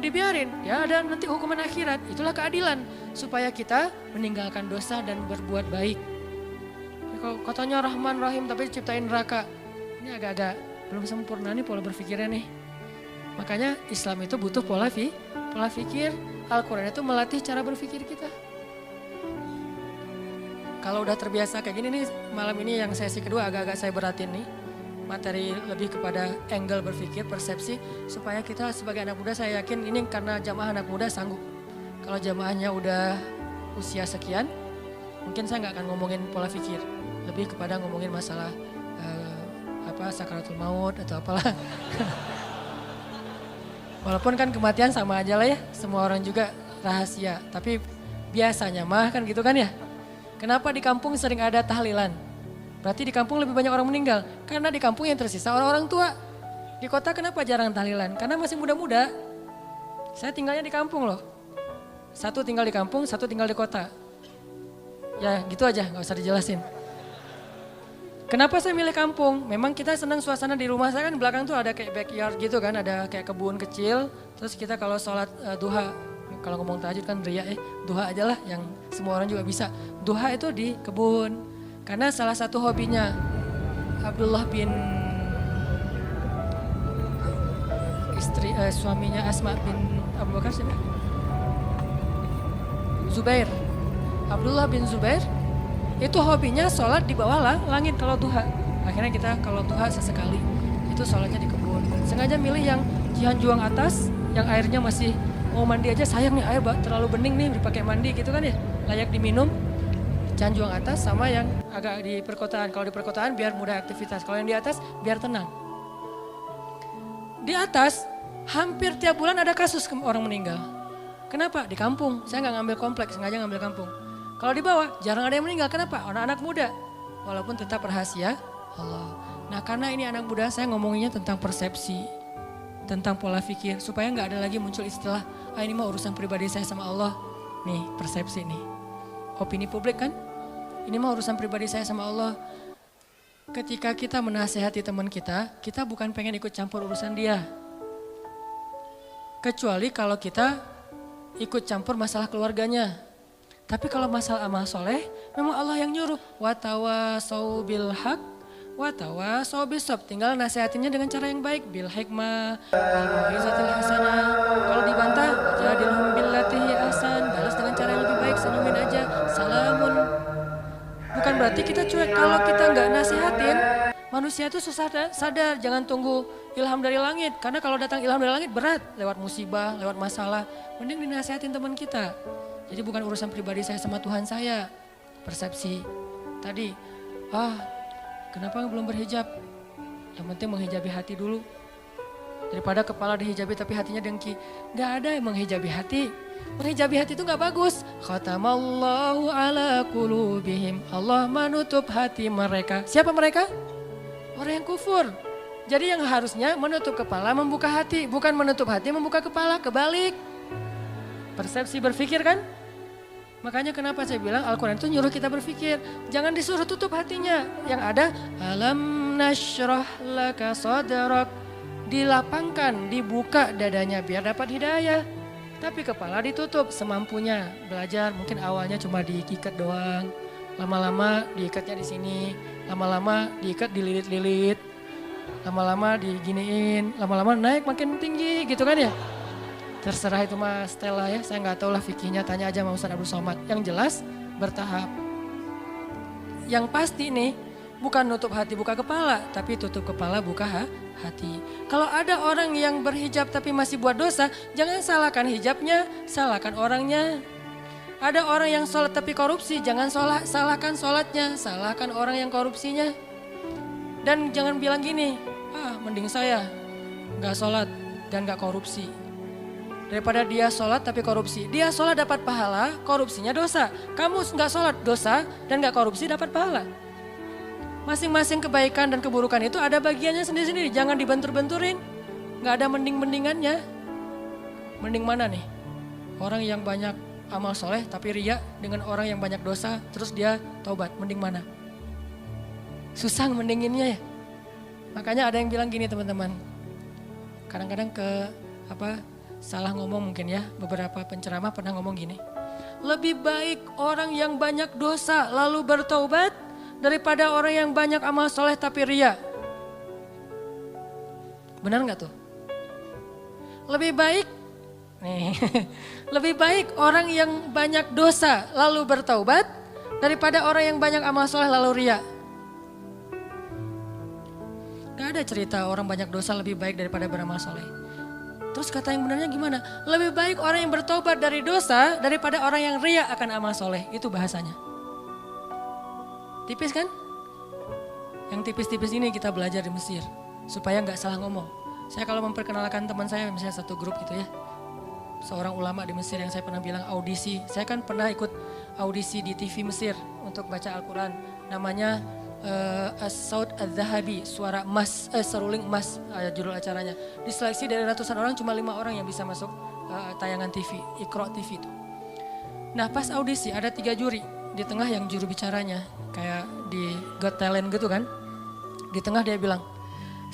dibiarin, ya ada nanti hukuman akhirat. Itulah keadilan, supaya kita meninggalkan dosa dan berbuat baik. Kalau katanya Rahman Rahim tapi ciptain neraka, ini agak-agak belum sempurna nih pola berpikirnya nih. Makanya Islam itu butuh pola pikir. Al-Quran itu melatih cara berpikir kita. Kalau udah terbiasa kayak gini nih, malam ini yang sesi kedua agak-agak saya beratin nih. Materi lebih kepada angle berpikir, persepsi, supaya kita sebagai anak muda, saya yakin ini karena jamaah anak muda sanggup. Kalau jamaahnya udah usia sekian, mungkin saya nggak akan ngomongin pola pikir, lebih kepada ngomongin masalah sakaratul maut atau apalah. Walaupun kan kematian sama aja lah ya, semua orang juga rahasia. Tapi biasanya mah kan gitu kan ya. Kenapa di kampung sering ada tahlilan? Berarti di kampung lebih banyak orang meninggal. Karena di kampung yang tersisa orang-orang tua. Di kota kenapa jarang tahlilan? Karena masih muda-muda. Saya tinggalnya di kampung loh. Satu tinggal di kampung, satu tinggal di kota. Ya gitu aja, gak usah dijelasin. Kenapa saya milih kampung? Memang kita senang suasana di rumah saya kan belakang tuh ada kayak backyard gitu kan, ada kayak kebun kecil. Terus kita kalau sholat duha, kalau ngomong tahajud kan ria duha aja lah yang semua orang juga bisa. Duha itu di kebun. Karena salah satu hobinya Abdullah bin suaminya Asma bin Abu Bakar siapa? Zubair. Abdullah bin Zubair. Itu hobinya sholat di bawah langit kalau duha. Akhirnya kita kalau duha sesekali itu sholatnya di kebun. Sengaja milih yang Cihanjuang atas, yang airnya masih mau mandi aja sayang nih air terlalu bening nih dipakai mandi gitu kan ya. Layak diminum. Cihanjuang atas sama yang agak di perkotaan. Kalau di perkotaan biar mudah aktivitas. Kalau yang di atas biar tenang. Di atas hampir tiap bulan ada kasus orang meninggal. Kenapa? Di kampung. Saya nggak ngambil kompleks, sengaja ngambil kampung. Kalau di bawah jarang ada yang meninggal. Kenapa? Anak-anak muda. Walaupun tetap rahasia Allah. Nah karena ini anak muda saya ngomonginnya tentang persepsi. Tentang pola pikir. Supaya nggak ada lagi muncul istilah. Ini mah urusan pribadi saya sama Allah. Nih persepsi nih. Opini publik kan. Ini mah urusan pribadi saya sama Allah. Ketika kita menasehati teman kita bukan pengen ikut campur urusan dia. Kecuali kalau kita ikut campur masalah keluarganya. Tapi kalau masalah amal soleh, memang Allah yang nyuruh. Watawasau bil haq, watawasau bisab. Tinggal nasihatinnya dengan cara yang baik. Bil hikmah, bil mau'izatil hasanah. Kalau dibantah, jadilhum billatihi ahsan. Balas dengan cara yang lebih baik, senyumin aja. Salamun. Bukan berarti kita cuek. Kalau kita nggak nasihatin, manusia itu susah sadar. Jangan tunggu ilham dari langit. Karena kalau datang ilham dari langit berat. Lewat musibah, lewat masalah. Mending dinasihatin teman kita. Jadi bukan urusan pribadi saya sama Tuhan saya. Persepsi. Tadi, kenapa belum berhijab? Yang penting menghijabi hati dulu. Daripada kepala dihijabi tapi hatinya dengki. Gak ada yang menghijabi hati. Menghijabi hati itu gak bagus. Khatamallahu ala qulubihim. Allah menutup hati mereka. Siapa mereka? Orang yang kufur. Jadi yang harusnya menutup kepala membuka hati. Bukan menutup hati membuka kepala. Kebalik. Persepsi berpikir kan? Makanya kenapa saya bilang Al-Quran itu nyuruh kita berpikir. Jangan disuruh tutup hatinya. Yang ada alam nashrah laka sadrak. Dilapangkan, dibuka dadanya biar dapat hidayah. Tapi kepala ditutup semampunya. Belajar mungkin awalnya cuma diikat doang. Lama-lama diikatnya di sini. Lama-lama diikat dililit-lilit. Lama-lama diginiin. Lama-lama naik makin tinggi gitu kan ya. Terserah itu Mas Stella ya, saya nggak tahu lah fikihnya, tanya aja sama Ustaz Abdul Somad. Yang jelas bertahap. Yang pasti nih, bukan nutup hati buka kepala, tapi tutup kepala buka hati. Kalau ada orang yang berhijab tapi masih buat dosa, jangan salahkan hijabnya, salahkan orangnya. Ada orang yang sholat tapi korupsi, jangan salahkan sholatnya, salahkan orang yang korupsinya. Dan jangan bilang gini, mending saya nggak sholat dan nggak korupsi. Daripada dia sholat tapi korupsi. Dia sholat dapat pahala, korupsinya dosa. Kamu nggak sholat dosa dan nggak korupsi dapat pahala. Masing-masing kebaikan dan keburukan itu ada bagiannya sendiri-sendiri. Jangan dibentur-benturin. Nggak ada mending-mendingannya. Mending mana nih? Orang yang banyak amal soleh tapi riya dengan orang yang banyak dosa terus dia taubat. Mending mana? Susah mendinginnya ya. Makanya ada yang bilang gini teman-teman. Kadang-kadang salah ngomong mungkin ya. Beberapa penceramah pernah ngomong gini. Lebih baik orang yang banyak dosa lalu bertaubat daripada orang yang banyak amal soleh tapi ria. Benar nggak tuh? Lebih baik, nih, lebih baik orang yang banyak dosa lalu bertaubat daripada orang yang banyak amal soleh lalu ria. Gak ada cerita orang banyak dosa lebih baik daripada beramal soleh. Terus kata yang benarnya gimana? Lebih baik orang yang bertobat dari dosa daripada orang yang ria akan amal soleh. Itu bahasanya. Tipis kan? Yang tipis-tipis ini kita belajar di Mesir. Supaya gak salah ngomong. Saya kalau memperkenalkan teman saya, misalnya satu grup gitu ya. Seorang ulama di Mesir yang saya pernah bilang audisi. Saya kan pernah ikut audisi di TV Mesir untuk baca Al-Quran. Namanya As-Saud Al-Zahabi, suara emas, seruling emas judul acaranya. Diseleksi dari ratusan orang cuma 5 orang yang bisa masuk tayangan TV, Iqra TV itu. Nah pas audisi ada 3 juri, di tengah yang juru bicaranya, kayak di Got Talent gitu kan. Di tengah dia bilang,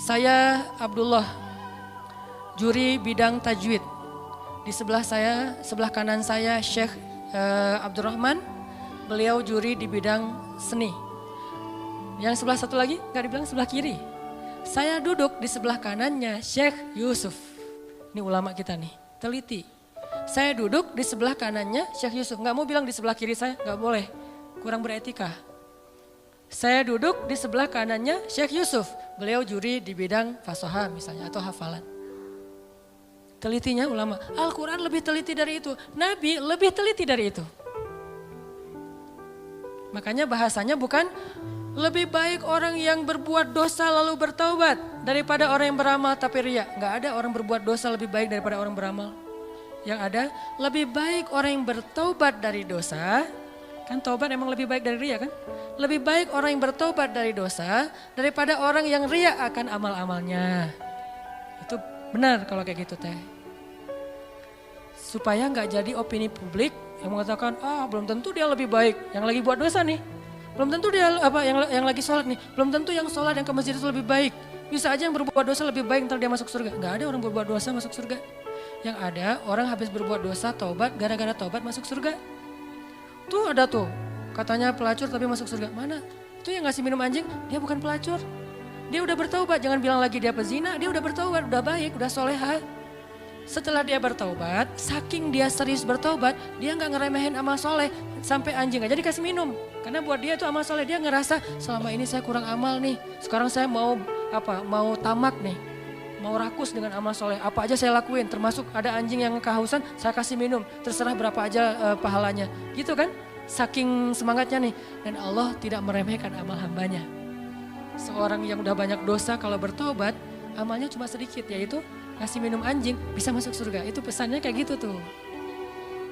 saya Abdullah, juri bidang tajwid. Di sebelah saya, sebelah kanan saya Syekh Abdurrahman, beliau juri di bidang seni. Yang sebelah satu lagi gak dibilang sebelah kiri. Saya duduk di sebelah kanannya Syekh Yusuf. Ini ulama kita nih, teliti. Saya duduk di sebelah kanannya Syekh Yusuf. Gak mau bilang di sebelah kiri saya, gak boleh. Kurang beretika. Saya duduk di sebelah kanannya Syekh Yusuf. Beliau juri di bidang fasoha misalnya atau hafalan. Telitinya ulama. Al-Quran lebih teliti dari itu. Nabi lebih teliti dari itu. Makanya bahasanya bukan lebih baik orang yang berbuat dosa lalu bertaubat daripada orang yang beramal tapi ria. Gak ada orang berbuat dosa lebih baik daripada orang beramal. Yang ada lebih baik orang yang bertaubat dari dosa. Kan taubat emang lebih baik dari ria kan? Lebih baik orang yang bertaubat dari dosa daripada orang yang ria akan amal-amalnya. Itu benar kalau kayak gitu teh. Supaya gak jadi opini publik yang mengatakan belum tentu dia lebih baik yang lagi buat dosa nih. Belum tentu dia yang lagi sholat nih, belum tentu yang sholat yang ke masjid itu lebih baik. Bisa aja yang berbuat dosa lebih baik ntar dia masuk surga. Gak ada orang berbuat dosa masuk surga. Yang ada orang habis berbuat dosa taubat, gara-gara taubat masuk surga. Tuh ada tuh, katanya pelacur tapi masuk surga. Mana? Itu yang ngasih minum anjing, dia bukan pelacur. Dia udah bertaubat, jangan bilang lagi dia pezina, dia udah bertaubat, udah baik, udah soleha. Setelah dia bertaubat, saking dia serius bertaubat, dia gak ngeremehin amal soleh. Sampai anjing aja dikasih minum. Karena buat dia itu amal soleh, dia ngerasa selama ini saya kurang amal nih. Sekarang saya mau tamak nih. Mau rakus dengan amal soleh. Apa aja saya lakuin, termasuk ada anjing yang kehausan, saya kasih minum. Terserah berapa aja pahalanya. Gitu kan, saking semangatnya nih. Dan Allah tidak meremehkan amal hambanya. Seorang yang udah banyak dosa kalau bertaubat, amalnya cuma sedikit, yaitu kasih minum anjing bisa masuk surga. Itu pesannya kayak gitu tuh.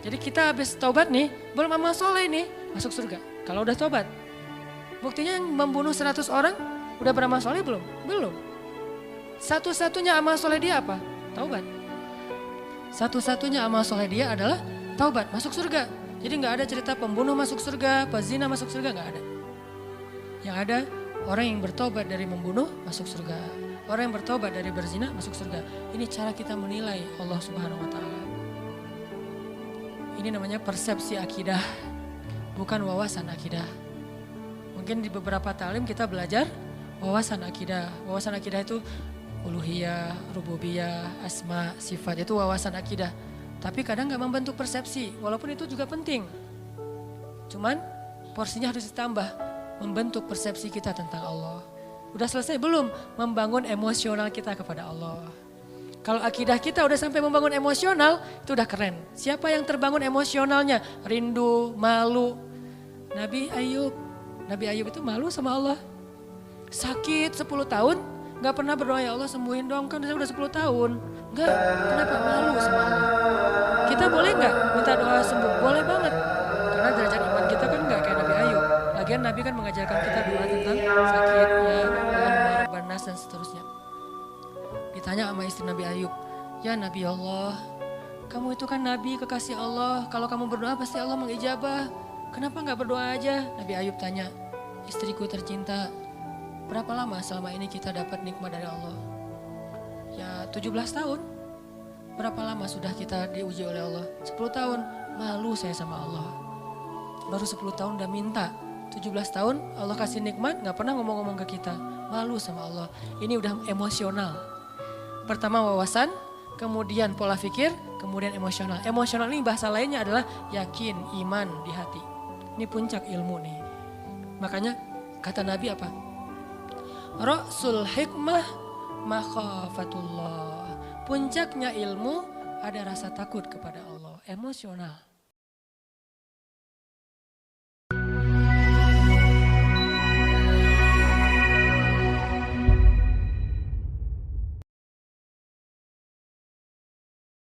Jadi kita habis taubat nih, belum amal soleh nih, masuk surga. Kalau udah taubat. Buktinya yang membunuh 100 orang udah beramal soleh belum? Belum. Satu-satunya amal soleh dia apa? Taubat. Satu-satunya amal soleh dia adalah taubat, masuk surga. Jadi gak ada cerita pembunuh masuk surga, pezina masuk surga, gak ada. Yang ada orang yang bertaubat dari membunuh masuk surga. Orang yang bertobat dari berzina masuk surga. Ini cara kita menilai Allah Subhanahu wa Ta'ala. Ini namanya persepsi akidah, bukan wawasan akidah. Mungkin di beberapa talim kita belajar wawasan akidah. Wawasan akidah itu uluhiyah, rububiyah, asma, sifat. Itu wawasan akidah. Tapi kadang gak membentuk persepsi, walaupun itu juga penting. Cuman porsinya harus ditambah, membentuk persepsi kita tentang Allah. Udah selesai belum membangun emosional kita kepada Allah? Kalau akidah kita udah sampai membangun emosional, itu udah keren. Siapa yang terbangun emosionalnya? Rindu, malu. Nabi Ayub itu malu sama Allah. Sakit 10 tahun, gak pernah berdoa, ya Allah sembuhin dong, kan saya udah 10 tahun. Enggak, kenapa malu sama Allah? Kita boleh gak minta doa sembuh? Boleh banget. Karena derajat iman kita kan gak kayak Nabi Ayub. Lagian Nabi kan mengajarkan kita doa tentang sakit, ya Allah, Rabbanas dan seterusnya. Ditanya sama istri Nabi Ayub, ya Nabi Allah, kamu itu kan Nabi kekasih Allah, kalau kamu berdoa pasti Allah mengijabah. Kenapa gak berdoa aja? Nabi Ayub tanya, istriku tercinta, berapa lama selama ini kita dapat nikmat dari Allah? Ya 17 tahun. Berapa lama sudah kita diuji oleh Allah? 10 tahun, malu saya sama Allah. Baru 10 tahun udah minta. 17 tahun Allah kasih nikmat gak pernah ngomong-ngomong ke kita. Malu sama Allah. Ini udah emosional. Pertama wawasan, kemudian pola pikir, kemudian emosional. Emosional ini bahasa lainnya adalah yakin, iman di hati. Ini puncak ilmu nih. Makanya kata Nabi apa? Ra'sul hikmah makhafatullah. Puncaknya ilmu ada rasa takut kepada Allah. Emosional.